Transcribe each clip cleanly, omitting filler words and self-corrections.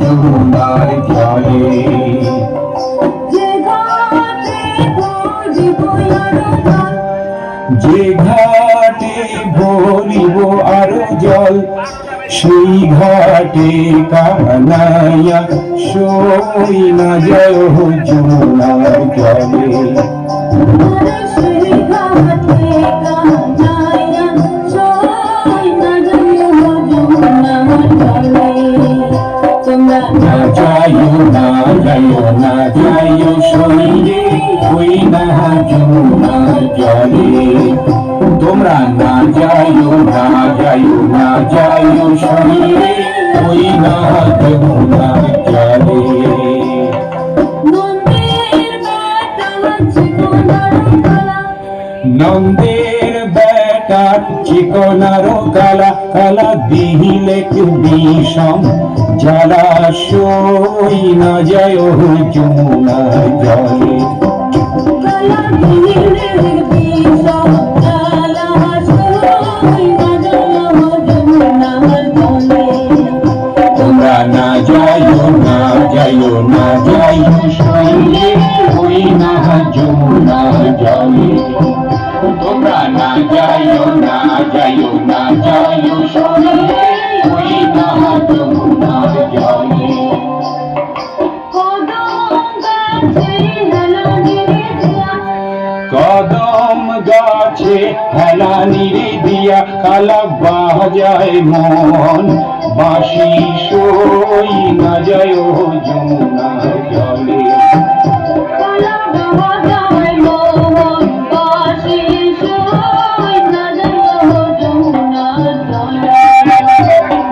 যমুনার জলে। যে ঘাটে ভরিব আরো জল, সেই ঘাটে কানাইয়া সই না যায় যমুনার জলে। না যাইও না যাইও না যাইও সই রে ওই না যমুনার জলে। তোমরা না যাইও না যাইও না যাইও সই রে ওই না যমুনার জলে। নন্দের বেটার চিকনারো কালা কালা দিলে বিষম জলাশয় না যায় যমুনার জলে। তোমরা না যাইও না যাইও না যাইও সই রে ওই না যমুনার জলে। তোমরা না যাইও না যাইও না যাইও সই রে ওই না যমুনার জলে। কদম গাছে হেলানিরে দিয়া কালা বাজায় মন, বাঁশি সই না যায় যমুনার জলে।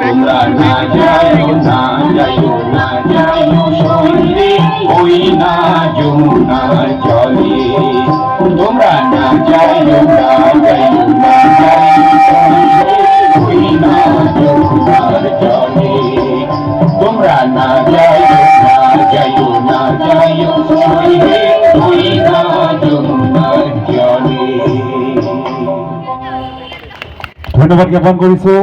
তোমরা না যাইও না যাইও না যাইও সই রে ওই না যমুনার জলে। তোমরা না যাইও না যাইও না যাইও সই রে ওই না যমুনার জলে। তোমরা না যাইও না যাইও না যাইও সই রে ওই না যমুনার জলে। ধন্যবাদ জ্ঞাপন করিছো।